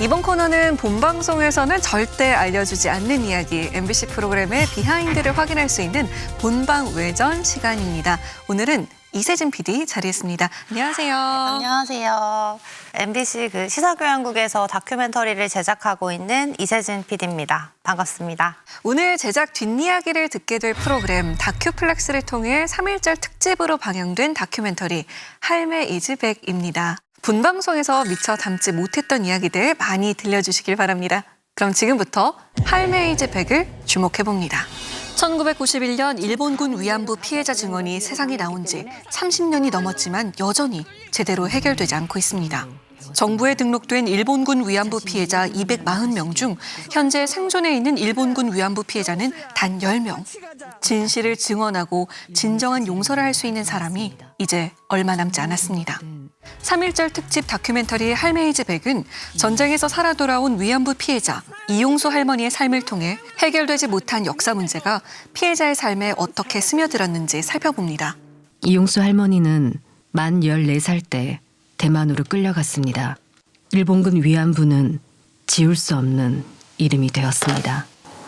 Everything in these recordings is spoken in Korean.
이번 코너는 본방송에서는 절대 알려주지 않는 이야기, MBC 프로그램의 비하인드를 확인할 수 있는 본방 외전 시간입니다. 오늘은 이세진 PD 자리했습니다. 안녕하세요. 안녕하세요. MBC 시사교양국에서 다큐멘터리를 제작하고 있는 이세진 PD입니다. 반갑습니다. 오늘 제작 뒷이야기를 듣게 될 프로그램 다큐플렉스를 통해 3.1절 특집으로 방영된 다큐멘터리 할매 이즈 백입니다. 본방송에서 미처 담지 못했던 이야기들 많이 들려주시길 바랍니다. 그럼 지금부터 할매 이즈 백을 주목해봅니다. 1991년 일본군 위안부 피해자 증언이 세상에 나온 지 30년이 넘었지만 여전히 제대로 해결되지 않고 있습니다. 정부에 등록된 일본군 위안부 피해자 240명 중 현재 생존해 있는 일본군 위안부 피해자는 단 10명. 진실을 증언하고 진정한 용서를 할 수 있는 사람이 이제 얼마 남지 않았습니다. 3.1절 특집 다큐멘터리 할매 이즈 백은 전쟁에서 살아 돌아온 위안부 피해자 이용수 할머니의 삶을 통해 해결되지 못한 역사 문제가 피해자의 삶에 어떻게 스며들었는지 살펴봅니다. 이용수 할머니는 만 14살 때 대만으로 끌려갔습니다. 일본군 위안부는 지울 수 없는 이름이 되었습니다.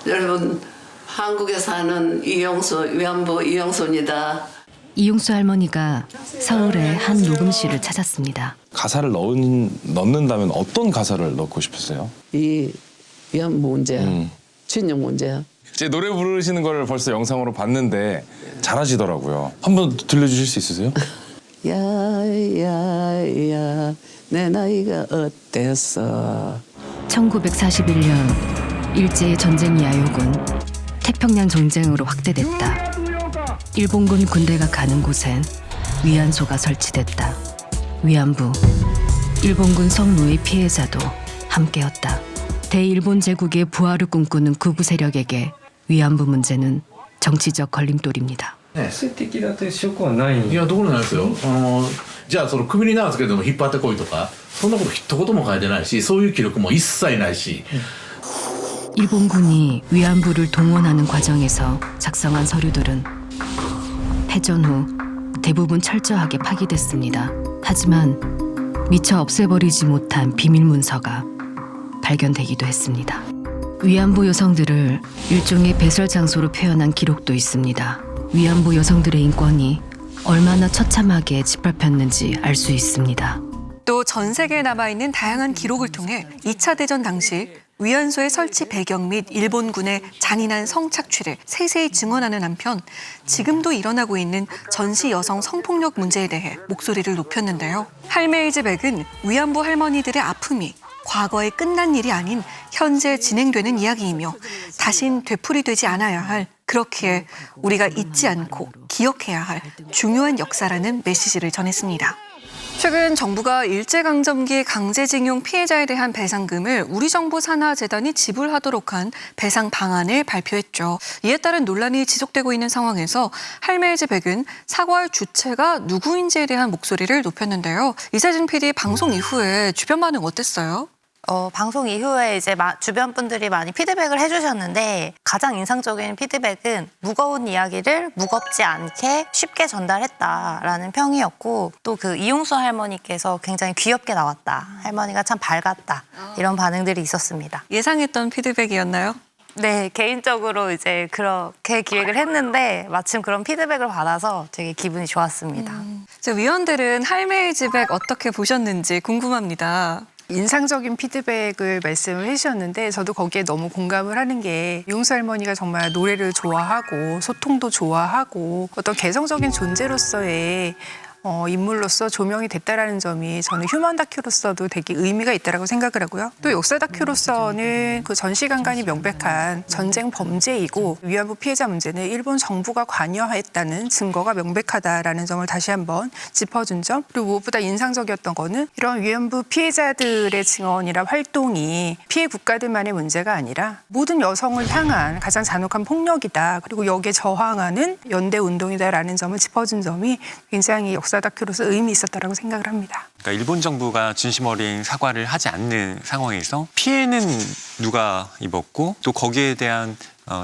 여러분, 한국에 사는 위안부 이용수입니다. 이용수 할머니가 서울의 한 녹음실을 찾았습니다. 가사를 넣는다면 어떤 가사를 넣고 싶으세요? 이 위안부 문제야. 친족 문제야. 제 노래 부르시는 걸 벌써 영상으로 봤는데 잘하시더라고요. 한번 들려주실 수 있으세요? 야야야 내 나이가 어땠어. 1941년 일제의 전쟁 야욕은 태평양 전쟁으로 확대됐다. 일본군 군대가 가는 곳엔 위안소가 설치됐다. 위안부, 일본군 성노예 피해자도 함께였다. 대일본 제국의 부활을 꿈꾸는 극우 세력에게 위안부 문제는 정치적 걸림돌입니다. 性的な抵触はないんいや、ところないですよ。じゃあクビになるんですけども引っ張ってこいとかそんなこと一言も書いてないしそういう記録も一切ないし 일본군이 위안부를 동원하는 과정에서 작성한 서류들은 패전 후 대부분 철저하게 파기됐습니다. 하지만 미처 없애버리지 못한 비밀 문서가 발견되기도 했습니다. 위안부 여성들을 일종의 배설 장소로 표현한 기록도 있습니다. 위안부 여성들의 인권이 얼마나 처참하게 짓밟혔는지 알 수 있습니다. 또 전 세계에 남아있는 다양한 기록을 통해 2차 대전 당시 위안소의 설치 배경 및 일본군의 잔인한 성착취를 세세히 증언하는 한편 지금도 일어나고 있는 전시 여성 성폭력 문제에 대해 목소리를 높였는데요. 할매 이즈 백은 위안부 할머니들의 아픔이 과거에 끝난 일이 아닌 현재 진행되는 이야기이며 다신 되풀이되지 않아야 할 그렇기에 우리가 잊지 않고 기억해야 할 중요한 역사라는 메시지를 전했습니다. 최근 정부가 일제강점기 강제징용 피해자에 대한 배상금을 우리 정부 산하재단이 지불하도록 한 배상 방안을 발표했죠. 이에 따른 논란이 지속되고 있는 상황에서 할매 이즈 백은 사과할 주체가 누구인지에 대한 목소리를 높였는데요. 이세진 PD 방송 이후에 주변 반응 어땠어요? 방송 이후에 이제 주변 분들이 많이 피드백을 해주셨는데 가장 인상적인 피드백은 무거운 이야기를 무겁지 않게 쉽게 전달했다라는 평이었고 또 이용수 할머니께서 굉장히 귀엽게 나왔다. 할머니가 참 밝았다. 이런 반응들이 있었습니다. 예상했던 피드백이었나요? 네, 개인적으로 이제 그렇게 기획을 했는데 마침 그런 피드백을 받아서 되게 기분이 좋았습니다. 위원들은 할매 이즈 백 어떻게 보셨는지 궁금합니다. 인상적인 피드백을 말씀을 해주셨는데 저도 거기에 너무 공감을 하는 게 이용수 할머니가 정말 노래를 좋아하고 소통도 좋아하고 어떤 개성적인 존재로서의 인물로서 조명이 됐다라는 점이 저는 휴먼 다큐로서도 되게 의미가 있다라고 생각을 하고요. 또 역사 다큐로서는 그 전시관관이 명백한 전쟁 범죄이고 위안부 피해자 문제는 일본 정부가 관여했다는 증거가 명백하다라는 점을 다시 한번 짚어준 점. 그리고 무엇보다 인상적이었던 거는 이런 위안부 피해자들의 증언이나 활동이 피해 국가들만의 문제가 아니라 모든 여성을 향한 가장 잔혹한 폭력이다. 그리고 여기에 저항하는 연대 운동이다라는 점을 짚어준 점이 굉장히 역사 다큐로서 의미 있었다라고 생각을 합니다. 그러니까 일본 정부가 진심 어린 사과를 하지 않는 상황에서 피해는 누가 입었고 또 거기에 대한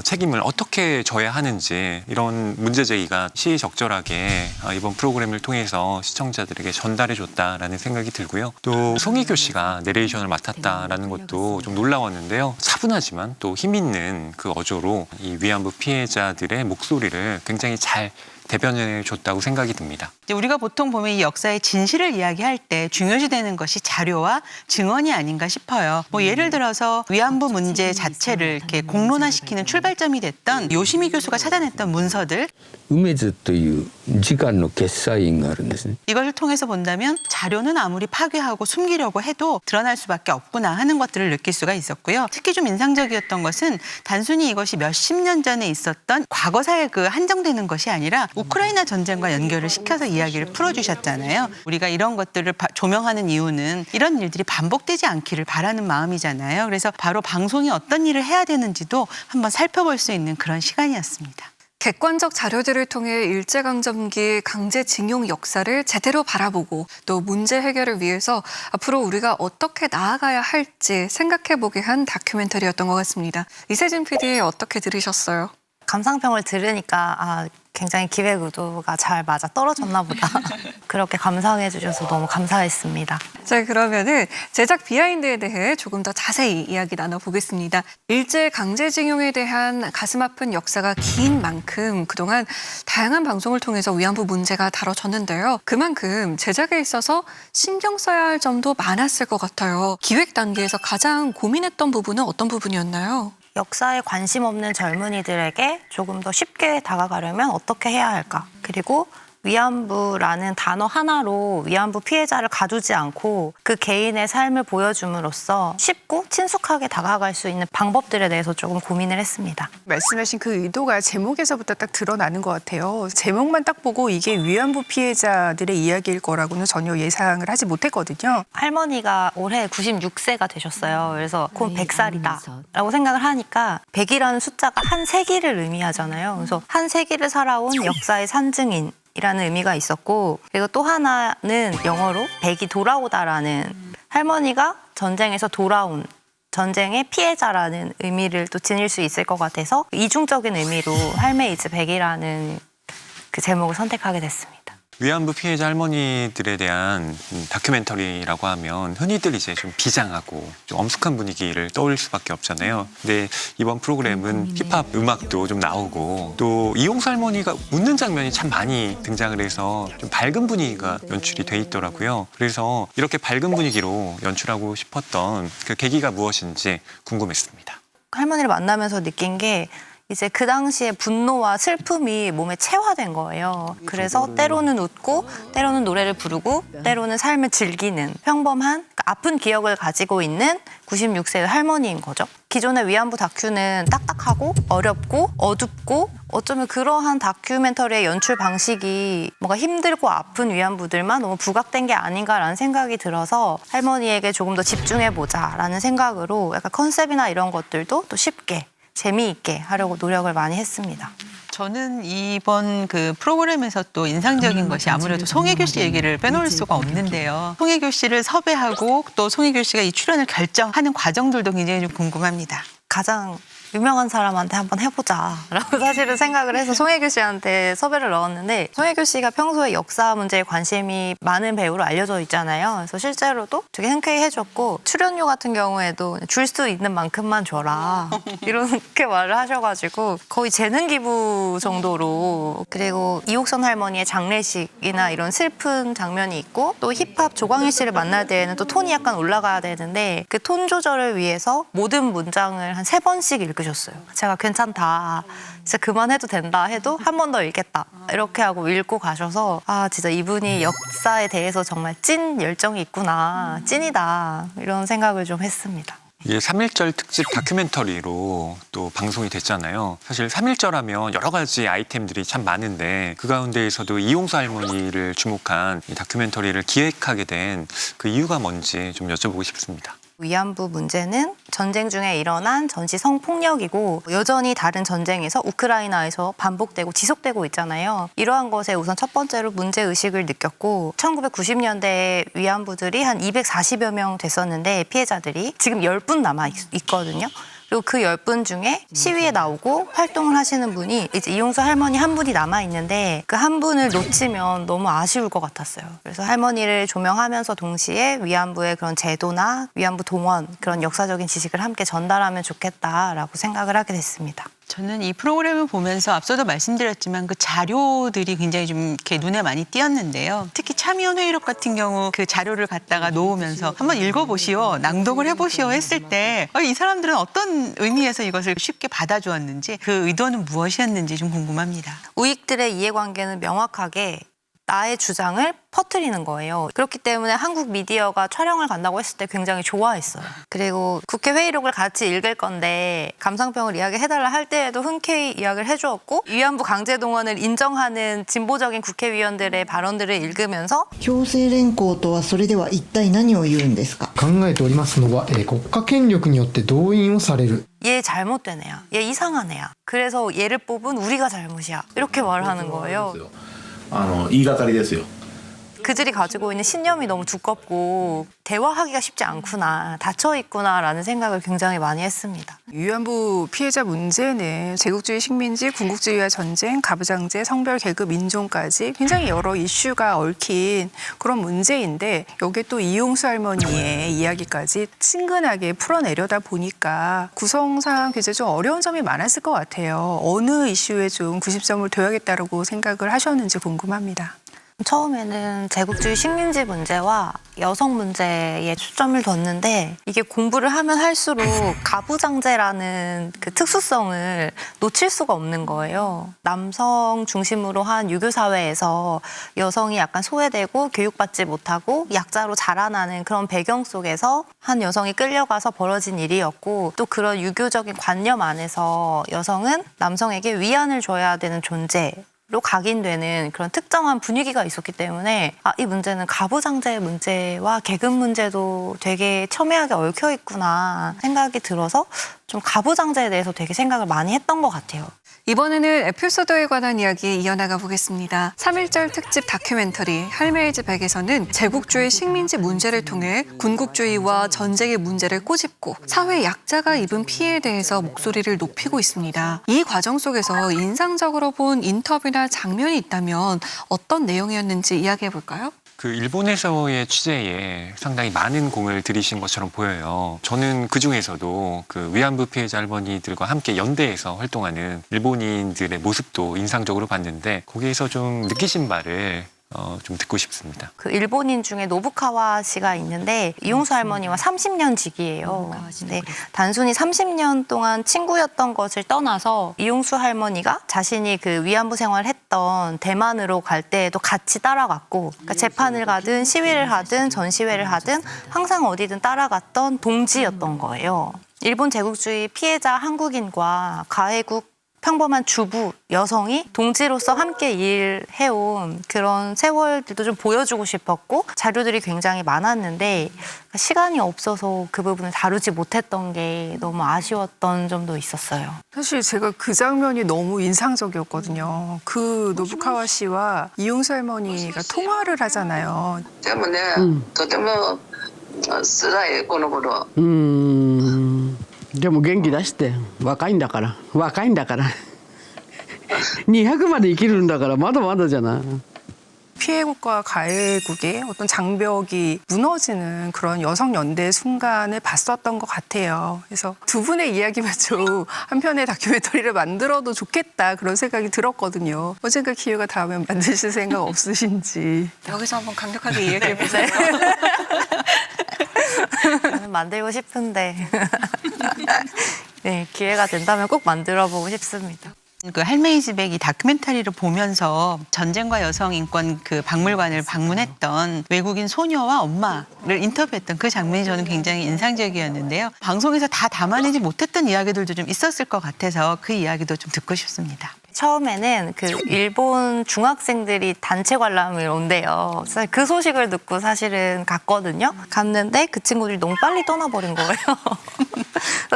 책임을 어떻게 져야 하는지 이런 문제 제기가 시의적절하게 이번 프로그램을 통해서 시청자들에게 전달해줬다라는 생각이 들고요. 또 송혜교 씨가 내레이션을 맡았다라는 것도 좀 놀라웠는데요. 차분하지만 또 힘 있는 그 어조로 이 위안부 피해자들의 목소리를 굉장히 잘 대변해 줬다고 생각이 듭니다. 이제 우리가 보통 보면 이 역사의 진실을 이야기할 때 중요시되는 것이 자료와 증언이 아닌가 싶어요. 뭐 예를 들어서 위안부 문제 자체를 이렇게 공론화시키는 출발점이 됐던 요시미 교수가 찾아냈던 문서들 梅津という時間の決裁員があるんですね。 이걸 통해서 본다면 자료는 아무리 파괴하고 숨기려고 해도 드러날 수밖에 없구나 하는 것들을 느낄 수가 있었고요. 특히 좀 인상적이었던 것은 단순히 이것이 몇십 년 전에 있었던 과거사에 한정되는 것이 아니라 우크라이나 전쟁과 연결을 시켜서 이야기를 풀어주셨잖아요. 우리가 이런 것들을 조명하는 이유는 이런 일들이 반복되지 않기를 바라는 마음이잖아요. 그래서 바로 방송이 어떤 일을 해야 되는지도 한번 살펴볼 수 있는 그런 시간이었습니다. 객관적 자료들을 통해 일제강점기 강제징용 역사를 제대로 바라보고 또 문제 해결을 위해서 앞으로 우리가 어떻게 나아가야 할지 생각해보게 한 다큐멘터리였던 것 같습니다. 이세진 PD 어떻게 들으셨어요? 감상평을 들으니까 굉장히 기획 의도가 잘 맞아 떨어졌나 보다. 그렇게 감상해 주셔서 너무 감사했습니다. 자, 그러면은 제작 비하인드에 대해 조금 더 자세히 이야기 나눠보겠습니다. 일제 강제징용에 대한 가슴 아픈 역사가 긴 만큼 그동안 다양한 방송을 통해서 위안부 문제가 다뤄졌는데요. 그만큼 제작에 있어서 신경 써야 할 점도 많았을 것 같아요. 기획 단계에서 가장 고민했던 부분은 어떤 부분이었나요? 역사에 관심 없는 젊은이들에게 조금 더 쉽게 다가가려면 어떻게 해야 할까? 그리고 위안부라는 단어 하나로 위안부 피해자를 가두지 않고 그 개인의 삶을 보여줌으로써 쉽고 친숙하게 다가갈 수 있는 방법들에 대해서 조금 고민을 했습니다. 말씀하신 그 의도가 제목에서부터 딱 드러나는 것 같아요. 제목만 딱 보고 이게 위안부 피해자들의 이야기일 거라고는 전혀 예상을 하지 못했거든요. 할머니가 올해 96세가 되셨어요. 그래서 곧 100살이다 라고 생각을 하니까 100이라는 숫자가 한 세기를 의미하잖아요. 그래서 한 세기를 살아온 역사의 산증인 이라는 의미가 있었고, 그리고 또 하나는 영어로 백이 돌아오다라는, 할머니가 전쟁에서 돌아온 전쟁의 피해자라는 의미를 또 지닐 수 있을 것 같아서 이중적인 의미로 할매 이즈 백이라는 그 제목을 선택하게 됐습니다. 위안부 피해자 할머니들에 대한 다큐멘터리라고 하면 흔히들 이제 좀 비장하고 좀 엄숙한 분위기를 떠올릴 수밖에 없잖아요. 근데 이번 프로그램은 힙합 음악도 좀 나오고 또 이용수 할머니가 웃는 장면이 참 많이 등장을 해서 좀 밝은 분위기가 연출이 돼 있더라고요. 그래서 이렇게 밝은 분위기로 연출하고 싶었던 그 계기가 무엇인지 궁금했습니다. 할머니를 만나면서 느낀 게 이제 그 당시에 분노와 슬픔이 몸에 체화된 거예요. 그래서 때로는 웃고 때로는 노래를 부르고 때로는 삶을 즐기는 평범한 아픈 기억을 가지고 있는 96세의 할머니인 거죠. 기존의 위안부 다큐는 딱딱하고 어렵고 어둡고 어쩌면 그러한 다큐멘터리의 연출 방식이 뭔가 힘들고 아픈 위안부들만 너무 부각된 게 아닌가라는 생각이 들어서 할머니에게 조금 더 집중해보자라는 생각으로 약간 컨셉이나 이런 것들도 또 쉽게 재미있게 하려고 노력을 많이 했습니다. 저는 이번 그 프로그램에서 또 인상적인 것이 아무래도 송혜교 씨 얘기를 빼놓을 수가 없는데요. 송혜교 씨를 섭외하고 또 송혜교 씨가 이 출연을 결정하는 과정들도 굉장히 좀 궁금합니다. 가장 유명한 사람한테 한번 해보자라고 사실은 생각을 해서 송혜교 씨한테 섭외를 넣었는데, 송혜교 씨가 평소에 역사 문제에 관심이 많은 배우로 알려져 있잖아요. 그래서 실제로도 되게 흔쾌히 해줬고, 출연료 같은 경우에도 줄 수 있는 만큼만 줘라 이렇게 말을 하셔가지고 거의 재능 기부 정도로. 그리고 이옥선 할머니의 장례식이나 이런 슬픈 장면이 있고, 또 힙합 조광일 씨를 만날 때에는 또 톤이 약간 올라가야 되는데 그 톤 조절을 위해서 모든 문장을 한 3번씩 읽으셨어요. 제가 괜찮다, 진짜 그만해도 된다 해도 한 번 더 읽겠다 이렇게 하고 읽고 가셔서 진짜 이분이 역사에 대해서 정말 찐 열정이 있구나, 찐이다, 이런 생각을 좀 했습니다. 이게 3.1절 특집 다큐멘터리로 또 방송이 됐잖아요. 사실 3.1절 하면 여러 가지 아이템들이 참 많은데 그 가운데에서도 이용수 할머니를 주목한 이 다큐멘터리를 기획하게 된 그 이유가 뭔지 좀 여쭤보고 싶습니다. 위안부 문제는 전쟁 중에 일어난 전시 성폭력이고 여전히 다른 전쟁에서 우크라이나에서 반복되고 지속되고 있잖아요. 이러한 것에 우선 첫 번째로 문제의식을 느꼈고, 1990년대에 위안부들이 한 240여 명 됐었는데 피해자들이 지금 10분 남아 있거든요. 그리고 그 10분 중에 시위에 나오고 활동을 하시는 분이 이제 이용수 할머니 한 분이 남아있는데 그 한 분을 놓치면 너무 아쉬울 것 같았어요. 그래서 할머니를 조명하면서 동시에 위안부의 그런 제도나 위안부 동원 그런 역사적인 지식을 함께 전달하면 좋겠다라고 생각을 하게 됐습니다. 저는 이 프로그램을 보면서 앞서도 말씀드렸지만 그 자료들이 굉장히 좀 이렇게 눈에 많이 띄었는데요. 특히 참여원 회의록 같은 경우 그 자료를 갖다가 놓으면서 한번 읽어보시오, 낭독을 해보시오 했을 때 이 사람들은 어떤 의미에서 이것을 쉽게 받아주었는지 그 의도는 무엇이었는지 좀 궁금합니다. 우익들의 이해관계는 명확하게 나의 주장을 퍼뜨리는 거예요. 그렇기 때문에 한국 미디어가 촬영을 간다고 했을 때 굉장히 좋아했어요. 그리고 국회 회의록을 같이 읽을 건데 감상평을 이야기해달라 할 때에도 흔쾌히 이야기를 해주었고 위안부 강제동원을 인정하는 진보적인 국회의원들의 발언들을 읽으면서 強制連行とはそれでは一体何を言うんですか考えておりますのは、国家権力によって動員をされる 얘 잘못된 애야. 얘 이상한 애야. 그래서 얘를 뽑은 우리가 잘못이야. 이렇게 말을 하는 거예요. 言いがかりですよ。 그들이 가지고 있는 신념이 너무 두껍고 대화하기가 쉽지 않구나, 닫혀있구나라는 생각을 굉장히 많이 했습니다. 위안부 피해자 문제는 제국주의 식민지, 군국주의와 전쟁, 가부장제, 성별, 계급, 인종까지 굉장히 여러 이슈가 얽힌 그런 문제인데 여기에 또 이용수 할머니의 이야기까지 친근하게 풀어내려다 보니까 구성상 굉장히 좀 어려운 점이 많았을 것 같아요. 어느 이슈에 좀 90점을 둬야겠다고 생각을 하셨는지 궁금합니다. 처음에는 제국주의 식민지 문제와 여성 문제에 초점을 뒀는데 이게 공부를 하면 할수록 가부장제라는 그 특수성을 놓칠 수가 없는 거예요. 남성 중심으로 한 유교 사회에서 여성이 약간 소외되고 교육받지 못하고 약자로 자라나는 그런 배경 속에서 한 여성이 끌려가서 벌어진 일이었고 또 그런 유교적인 관념 안에서 여성은 남성에게 위안을 줘야 되는 존재 로 각인되는 그런 특정한 분위기가 있었기 때문에 이 문제는 가부장제 문제와 계급 문제도 되게 첨예하게 얽혀 있구나 생각이 들어서 좀 가부장제에 대해서 되게 생각을 많이 했던 것 같아요. 이번에는 에피소드에 관한 이야기 이어나가 보겠습니다. 3.1절 특집 다큐멘터리 할매의 집 100에서는 제국주의 식민지 문제를 통해 군국주의와 전쟁의 문제를 꼬집고 사회 약자가 입은 피해에 대해서 목소리를 높이고 있습니다. 이 과정 속에서 인상적으로 본 인터뷰나 장면이 있다면 어떤 내용이었는지 이야기해 볼까요? 그 일본에서의 취재에 상당히 많은 공을 들이신 것처럼 보여요. 저는 그 중에서도 그 위안부 피해자 할머니들과 함께 연대해서 활동하는 일본인들의 모습도 인상적으로 봤는데 거기에서 좀 느끼신 바를 좀 듣고 싶습니다. 그 일본인 중에 노부카와 씨가 있는데 이용수 할머니와 30년 지기예요. 근데 단순히 30년 동안 친구였던 것을 떠나서 이용수 할머니가 자신이 그 위안부 생활했던 대만으로 갈 때에도 같이 따라갔고 그러니까 재판을 가든 시위를 하든 전시회를 하든 항상 어디든 따라갔던 동지였던 거예요. 일본 제국주의 피해자 한국인과 가해국 평범한 주부, 여성이 동지로서 함께 일해온 그런 세월들도 좀 보여주고 싶었고 자료들이 굉장히 많았는데 시간이 없어서 그 부분을 다루지 못했던 게 너무 아쉬웠던 점도 있었어요. 사실 제가 그 장면이 너무 인상적이었거든요. 그 노부카와 씨와 이용수 할머니가 통화를 하잖아요. でもね、とても辛いこの頃。でも元気出して若いんだから200まで生きるんだからまだまだじゃない。 피해국과 가해국의 어떤 장벽이 무너지는 그런 여성 연대 순간을 봤었던 것 같아요. 그래서 두 분의 이야기만 좀 한 편의 다큐멘터리를 만들어도 좋겠다 그런 생각이 들었거든요. 언젠가 기회가 닿으면 만드실 생각 없으신지. 여기서 한번 강력하게 이야기해 보세요. 저는 만들고 싶은데 네, 기회가 된다면 꼭 만들어보고 싶습니다. 그 할매의 집의 이 다큐멘터리를 보면서 전쟁과 여성 인권 그 박물관을 방문했던 외국인 소녀와 엄마를 인터뷰했던 그 장면이 저는 굉장히 인상적이었는데요. 방송에서 다 담아내지 못했던 이야기들도 좀 있었을 것 같아서 그 이야기도 좀 듣고 싶습니다. 처음에는 그 일본 중학생들이 단체 관람을 온대요. 그 소식을 듣고 사실은 갔거든요. 갔는데 그 친구들이 너무 빨리 떠나버린 거예요.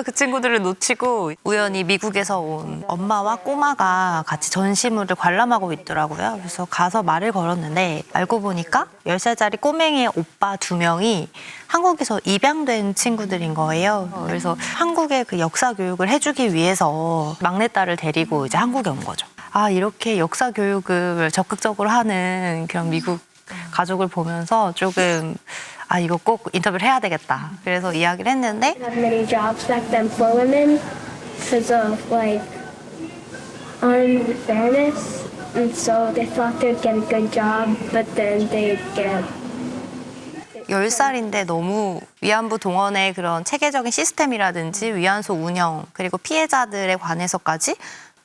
그 친구들을 놓치고 우연히 미국에서 온 엄마와 꼬마가 같이 전시물을 관람하고 있더라고요. 그래서 가서 말을 걸었는데 알고 보니까 10살짜리 꼬맹이 오빠 2명이 한국에서 입양된 친구들인 거예요. 그래서 한국의 그 역사 교육을 해주기 위해서 막내딸을 데리고 이제 한국에 온 거죠. 아, 이렇게 역사 교육을 적극적으로 하는 그런 미국 가족을 보면서 조금 아, 이거 꼭 인터뷰를 해야 되겠다. 그래서 이야기를 했는데 many jobs back then for women because of like unfairness, and so they thought they'd get a good job, but then they'd get 10살인데 너무 위안부 동원의 그런 체계적인 시스템이라든지 위안소 운영 그리고 피해자들에 관해서까지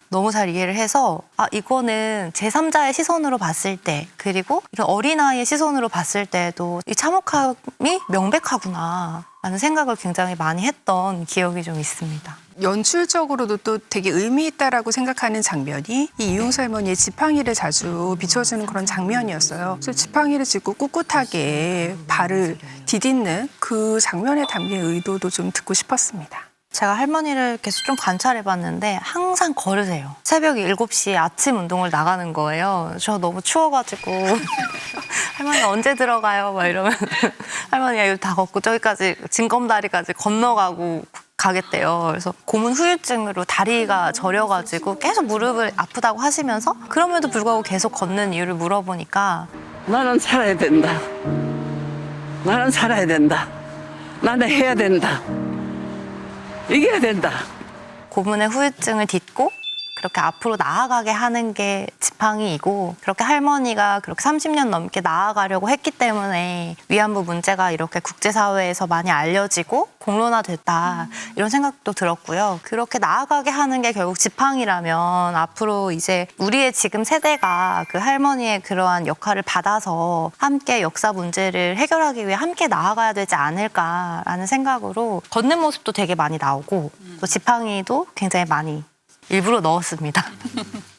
너무 잘 이해를 해서 아, 이거는 제3자의 시선으로 봤을 때 그리고 이런 어린아이의 시선으로 봤을 때도 이 참혹함이 명백하구나 라는 생각을 굉장히 많이 했던 기억이 좀 있습니다. 연출적으로도 또 되게 의미 있다라고 생각하는 장면이 이 이용수 할머니의 지팡이를 자주 비춰주는 그런 장면이었어요. 그래서 지팡이를 짚고 꿋꿋하게 발을 디딛는 그 장면에 담긴 의도도 좀 듣고 싶었습니다. 제가 할머니를 계속 좀 관찰해봤는데 항상 걸으세요. 새벽 7시에 아침 운동을 나가는 거예요. 저 너무 추워가지고 할머니 언제 들어가요? 막 이러면 할머니가 이거 다 걷고 저기까지 징검다리까지 건너가고 가겠대요. 그래서 고문 후유증으로 다리가 저려가지고 계속 무릎을 아프다고 하시면서 그럼에도 불구하고 계속 걷는 이유를 물어보니까 나는 살아야 된다. 나는 살아야 된다. 나는 해야 된다. 이겨야 된다. 고문의 후유증을 딛고 그렇게 앞으로 나아가게 하는 게 지팡이이고 그렇게 할머니가 그렇게 30년 넘게 나아가려고 했기 때문에 위안부 문제가 이렇게 국제사회에서 많이 알려지고 공론화됐다 이런 생각도 들었고요. 그렇게 나아가게 하는 게 결국 지팡이라면 앞으로 이제 우리의 지금 세대가 그 할머니의 그러한 역할을 받아서 함께 역사 문제를 해결하기 위해 함께 나아가야 되지 않을까라는 생각으로 걷는 모습도 되게 많이 나오고 또 지팡이도 굉장히 많이 일부러 넣었습니다.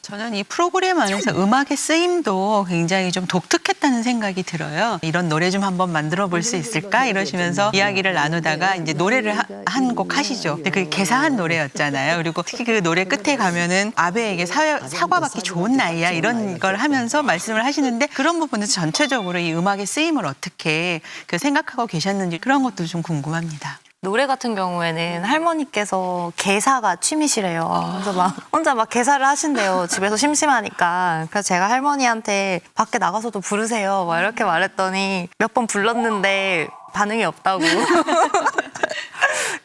저는 이 프로그램 안에서 음악의 쓰임도 굉장히 좀 독특했다는 생각이 들어요. 이런 노래 좀 한번 만들어 볼 수 있을까? 이러시면서 이야기를 나누다가 이제 노래를 한 곡 하시죠. 근데 그게 개사한 노래였잖아요. 그리고 특히 그 노래 끝에 가면은 아베에게 사과받기 좋은 나이야 이런 걸 하면서 말씀을 하시는데 그런 부분에서 전체적으로 이 음악의 쓰임을 어떻게 생각하고 계셨는지 그런 것도 좀 궁금합니다. 노래 같은 경우에는 할머니께서 개사가 취미시래요. 그래서 막 혼자 막 개사를 하신대요. 집에서 심심하니까. 그래서 제가 할머니한테 밖에 나가서도 부르세요. 막 이렇게 말했더니 몇 번 불렀는데 반응이 없다고.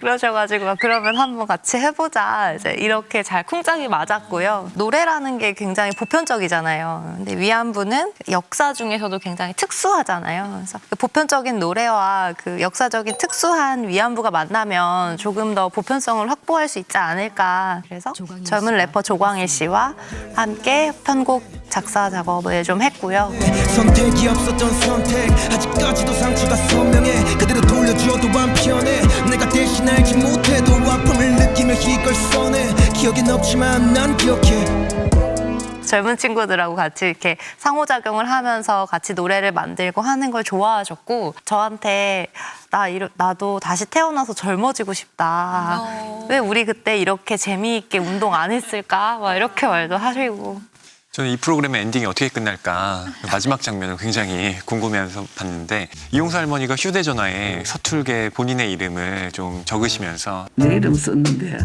그러셔가지고 그러면 한번 같이 해보자. 이제 이렇게 잘 쿵짝이 맞았고요. 노래라는 게 굉장히 보편적이잖아요. 근데 위안부는 역사 중에서도 굉장히 특수하잖아요. 그래서 그 보편적인 노래와 그 역사적인 특수한 위안부가 만나면 조금 더 보편성을 확보할 수 있지 않을까. 그래서 젊은 래퍼 조광일 씨와 함께 편곡 작사 작업을 좀 했고요. 선택이 없었던 선택 아직까지도 상처가 선명해 그대로 돌려줘도 안 편해 내가 대신 알지 못해도 아픔을 느끼며 이걸 써내 기억엔 없지만 난 기억해 젊은 친구들하고 같이 이렇게 상호작용을 하면서 같이 노래를 만들고 하는 걸 좋아하셨고 저한테 나도 다시 태어나서 젊어지고 싶다. 왜 우리 그때 이렇게 재미있게 운동 안 했을까? 막 이렇게 말도 하시고. 저는 이 프로그램의 엔딩이 어떻게 끝날까 마지막 장면을 굉장히 궁금해하면서 봤는데 이용수 할머니가 휴대전화에 서툴게 본인의 이름을 좀 적으시면서 내 이름 썼는데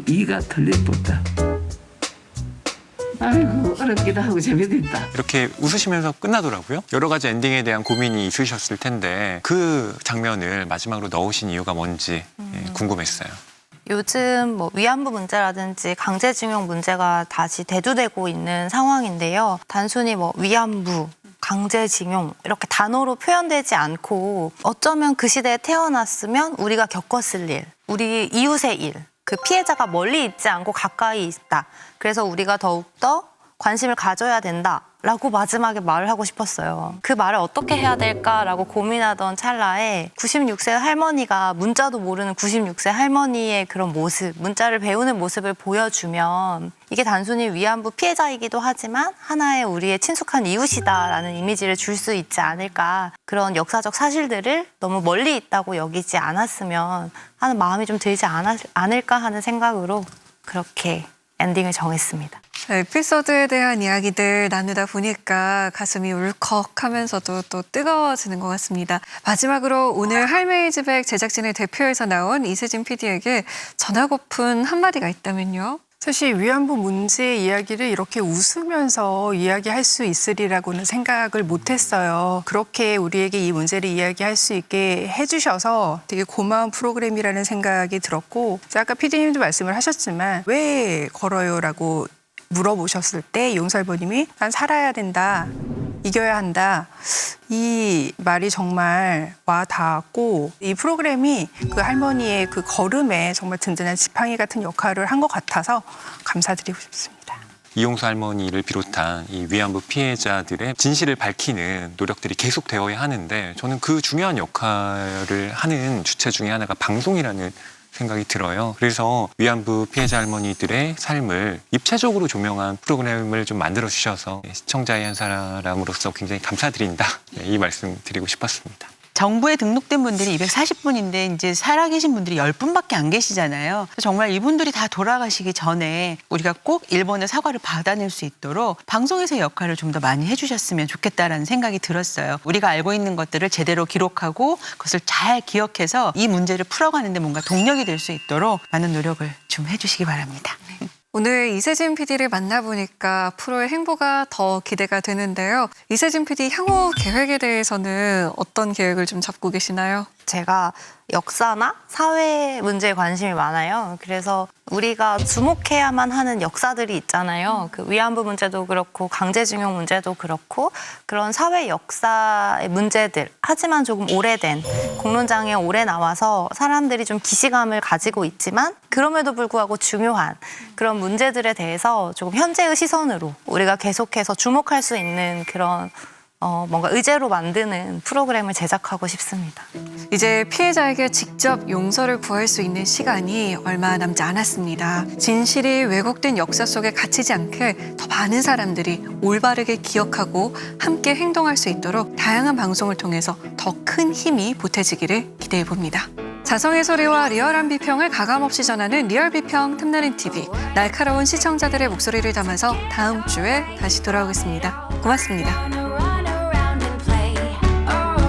이가 틀렸다. 아이고 어렵기도 하고 재미도 있다. 이렇게 웃으시면서 끝나더라고요. 여러 가지 엔딩에 대한 고민이 있으셨을 텐데 그 장면을 마지막으로 넣으신 이유가 뭔지 궁금했어요. 요즘 뭐 위안부 문제라든지 강제징용 문제가 다시 대두되고 있는 상황인데요. 단순히 뭐 위안부, 강제징용 이렇게 단어로 표현되지 않고 어쩌면 그 시대에 태어났으면 우리가 겪었을 일, 우리 이웃의 일, 그 피해자가 멀리 있지 않고 가까이 있다. 그래서 우리가 더욱더 관심을 가져야 된다라고 마지막에 말을 하고 싶었어요. 그 말을 어떻게 해야 될까라고 고민하던 찰나에 96세 할머니가 문자도 모르는 96세 할머니의 그런 모습, 문자를 배우는 모습을 보여주면 이게 단순히 위안부 피해자이기도 하지만 하나의 우리의 친숙한 이웃이다라는 이미지를 줄 수 있지 않을까. 그런 역사적 사실들을 너무 멀리 있다고 여기지 않았으면 하는 마음이 좀 들지 않을까 하는 생각으로 그렇게 엔딩을 정했습니다. 에피소드에 대한 이야기들 나누다 보니까 가슴이 울컥하면서도 또 뜨거워지는 것 같습니다. 마지막으로 오늘 할매이즈백 제작진을 대표해서 나온 이세진 PD에게 전하고픈 한마디가 있다면요? 사실 위안부 문제 이야기를 이렇게 웃으면서 이야기할 수 있으리라고는 생각을 못했어요. 그렇게 우리에게 이 문제를 이야기할 수 있게 해주셔서 되게 고마운 프로그램이라는 생각이 들었고, 아까 PD님도 말씀을 하셨지만 왜 걸어요라고 물어보셨을 때 용설버님이 난 살아야 된다, 이겨야 한다, 이 말이 정말 와 닿았고, 이 프로그램이 그 할머니의 그 걸음에 정말 든든한 지팡이 같은 역할을 한 것 같아서 감사드리고 싶습니다. 이용수 할머니를 비롯한 이 위안부 피해자들의 진실을 밝히는 노력들이 계속되어야 하는데, 저는 그 중요한 역할을 하는 주체 중에 하나가 방송이라는 생각이 들어요. 그래서 위안부 피해자 할머니들의 삶을 입체적으로 조명한 프로그램을 좀 만들어 주셔서 시청자의 한 사람으로서 굉장히 감사드린다, 이 말씀 드리고 싶었습니다. 정부에 등록된 분들이 240분인데 이제 살아계신 분들이 10분밖에 안 계시잖아요. 정말 이분들이 다 돌아가시기 전에 우리가 꼭 일본의 사과를 받아낼 수 있도록 방송에서의 역할을 좀 더 많이 해주셨으면 좋겠다라는 생각이 들었어요. 우리가 알고 있는 것들을 제대로 기록하고 그것을 잘 기억해서 이 문제를 풀어가는데 뭔가 동력이 될 수 있도록 많은 노력을 좀 해주시기 바랍니다. 오늘 이세진 PD를 만나보니까 앞으로의 행보가 더 기대가 되는데요. 이세진 PD 향후 계획에 대해서는 어떤 계획을 좀 잡고 계시나요? 제가 역사나 사회 문제에 관심이 많아요. 그래서 우리가 주목해야만 하는 역사들이 있잖아요. 그 위안부 문제도 그렇고 강제징용 문제도 그렇고 그런 사회 역사의 문제들, 하지만 조금 오래된, 공론장에 오래 나와서 사람들이 좀 기시감을 가지고 있지만 그럼에도 불구하고 중요한 그런 문제들에 대해서 조금 현재의 시선으로 우리가 계속해서 주목할 수 있는 그런 뭔가 의제로 만드는 프로그램을 제작하고 싶습니다. 이제 피해자에게 직접 용서를 구할 수 있는 시간이 얼마 남지 않았습니다. 진실이 왜곡된 역사 속에 갇히지 않게 더 많은 사람들이 올바르게 기억하고 함께 행동할 수 있도록 다양한 방송을 통해서 더 큰 힘이 보태지기를 기대해 봅니다. 자성의 소리와 리얼한 비평을 가감없이 전하는 리얼비평 탐나는 TV. 날카로운 시청자들의 목소리를 담아서 다음 주에 다시 돌아오겠습니다. 고맙습니다.